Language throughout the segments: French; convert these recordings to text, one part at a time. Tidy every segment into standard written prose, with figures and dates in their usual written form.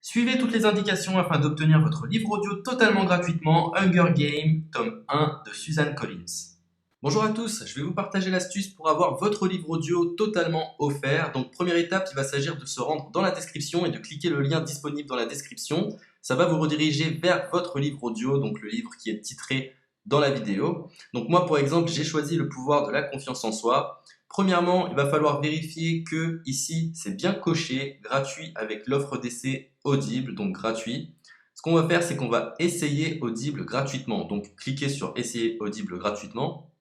Suivez toutes les indications afin d'obtenir votre livre audio totalement gratuitement, Hunger Games, tome 1 de Suzanne Collins. Bonjour à tous, je vais vous partager l'astuce pour avoir votre livre audio totalement offert. Donc première étape, il va s'agir de se rendre dans la description et de cliquer le lien disponible dans la description. Ça va vous rediriger vers votre livre audio, donc le livre qui est titré dans la vidéo. Donc moi par exemple, j'ai choisi le pouvoir de la confiance en soi. Premièrement, il va falloir vérifier que ici c'est bien coché, gratuit avec l'offre d'essai Audible, donc gratuit. Ce qu'on va faire, c'est qu'on va essayer Audible gratuitement. Donc cliquez sur essayer Audible gratuitement.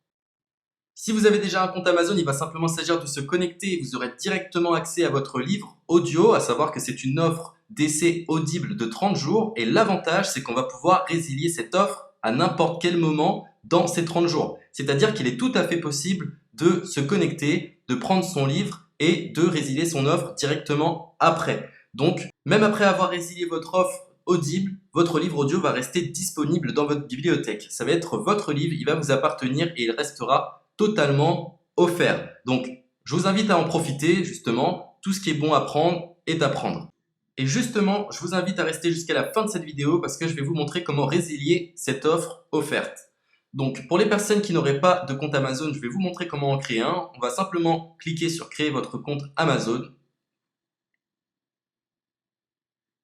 Si vous avez déjà un compte Amazon, il va simplement s'agir de se connecter et vous aurez directement accès à votre livre audio, à savoir que c'est une offre d'essai Audible de 30 jours. Et l'avantage, c'est qu'on va pouvoir résilier cette offre à n'importe quel moment dans ces 30 jours. C'est-à-dire qu'il est tout à fait possible de se connecter, de prendre son livre et de résilier son offre directement après. Donc, même après avoir résilié votre offre Audible, votre livre audio va rester disponible dans votre bibliothèque. Ça va être votre livre, il va vous appartenir et il restera totalement offert. Donc, je vous invite à en profiter, justement. Tout ce qui est bon à prendre est à prendre. Et justement, je vous invite à rester jusqu'à la fin de cette vidéo parce que je vais vous montrer comment résilier cette offre offerte. Donc, pour les personnes qui n'auraient pas de compte Amazon, je vais vous montrer comment en créer un. On va simplement cliquer sur créer votre compte Amazon.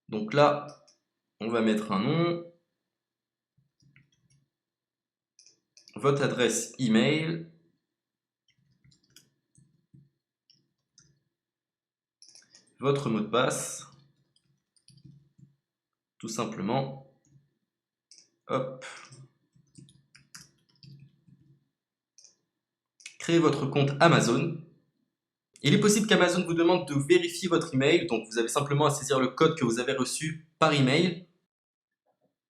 Donc là, on va mettre un nom, votre adresse email, votre mot de passe, tout simplement. Hop. Créez votre compte Amazon. Il est possible qu'Amazon vous demande de vérifier votre email, donc vous avez simplement à saisir le code que vous avez reçu par email.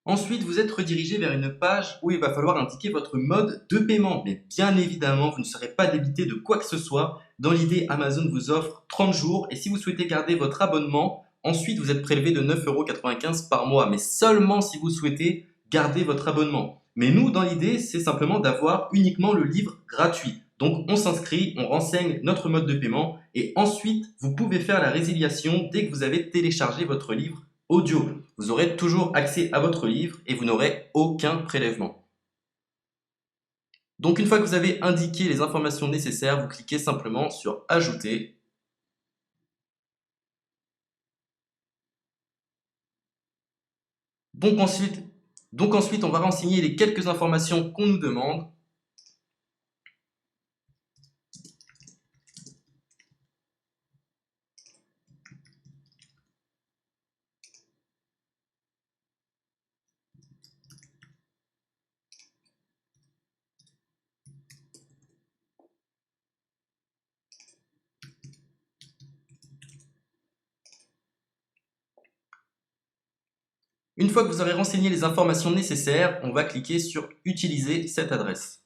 Ensuite, vous êtes redirigé vers une page où il va falloir indiquer votre mode de paiement. Mais bien évidemment, vous ne serez pas débité de quoi que ce soit. Dans l'idée, Amazon vous offre 30 jours et si vous souhaitez garder votre abonnement, ensuite vous êtes prélevé de 9,95 € par mois, mais seulement si vous souhaitez garder votre abonnement. Mais nous, dans l'idée, c'est simplement d'avoir uniquement le livre gratuit. Donc on s'inscrit, on renseigne notre mode de paiement et ensuite vous pouvez faire la résiliation dès que vous avez téléchargé votre livre audio. Vous aurez toujours accès à votre livre et vous n'aurez aucun prélèvement. Donc une fois que vous avez indiqué les informations nécessaires, vous cliquez simplement sur Ajouter. Donc ensuite, on va renseigner les quelques informations qu'on nous demande. Une fois que vous aurez renseigné les informations nécessaires, on va cliquer sur Utiliser cette adresse.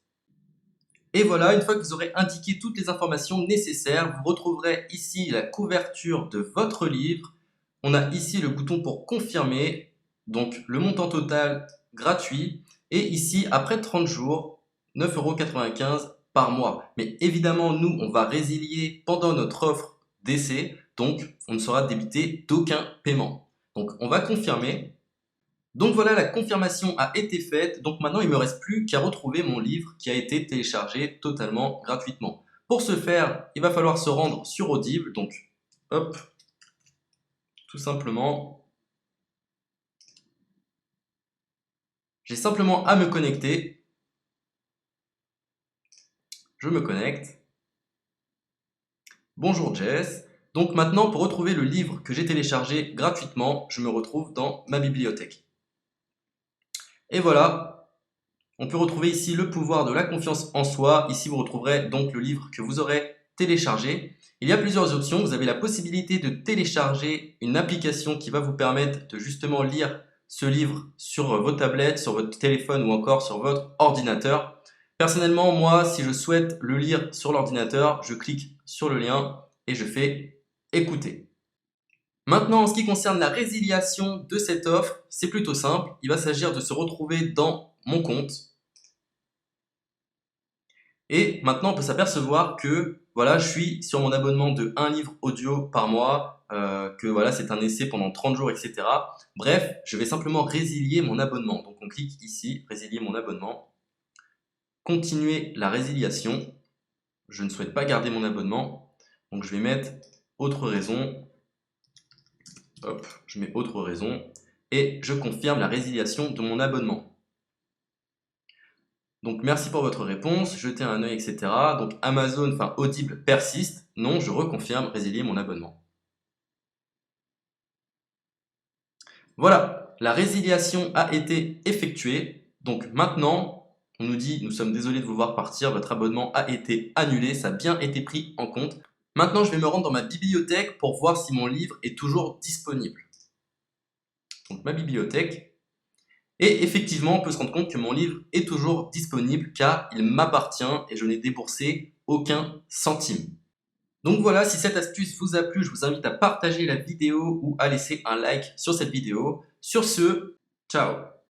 Et voilà, une fois que vous aurez indiqué toutes les informations nécessaires, vous retrouverez ici la couverture de votre livre. On a ici le bouton pour confirmer, donc le montant total gratuit. Et ici, après 30 jours, 9,95 € par mois. Mais évidemment, nous, on va résilier pendant notre offre d'essai, donc on ne sera débité d'aucun paiement. Donc on va confirmer. Donc voilà, la confirmation a été faite, donc maintenant il ne me reste plus qu'à retrouver mon livre qui a été téléchargé totalement gratuitement. Pour ce faire, il va falloir se rendre sur Audible, donc hop, tout simplement, j'ai simplement à me connecter, je me connecte, bonjour Jess, donc maintenant pour retrouver le livre que j'ai téléchargé gratuitement, je me retrouve dans ma bibliothèque. Et voilà, on peut retrouver ici le pouvoir de la confiance en soi. Ici, vous retrouverez donc le livre que vous aurez téléchargé. Il y a plusieurs options. Vous avez la possibilité de télécharger une application qui va vous permettre de justement lire ce livre sur vos tablettes, sur votre téléphone ou encore sur votre ordinateur. Personnellement, moi, si je souhaite le lire sur l'ordinateur, je clique sur le lien et je fais écouter. Maintenant, en ce qui concerne la résiliation de cette offre, c'est plutôt simple. Il va s'agir de se retrouver dans mon compte. Et maintenant, on peut s'apercevoir que voilà, je suis sur mon abonnement de 1 livre audio par mois que voilà, c'est un essai pendant 30 jours, etc. Bref, je vais simplement résilier mon abonnement. Donc on clique ici, résilier mon abonnement, continuer la résiliation. Je ne souhaite pas garder mon abonnement, donc je vais mettre autre raison. Hop, je mets autre raison et je confirme la résiliation de mon abonnement. Donc merci pour votre réponse, jetez un œil, etc. Donc Amazon, enfin Audible persiste. Non, je reconfirme, résilier mon abonnement. Voilà, la résiliation a été effectuée. Donc maintenant, on nous dit, nous sommes désolés de vous voir partir, votre abonnement a été annulé, ça a bien été pris en compte. Maintenant, je vais me rendre dans ma bibliothèque pour voir si mon livre est toujours disponible. Donc ma bibliothèque. Et effectivement, on peut se rendre compte que mon livre est toujours disponible car il m'appartient et je n'ai déboursé aucun centime. Donc voilà, si cette astuce vous a plu, je vous invite à partager la vidéo ou à laisser un like sur cette vidéo. Sur ce, ciao!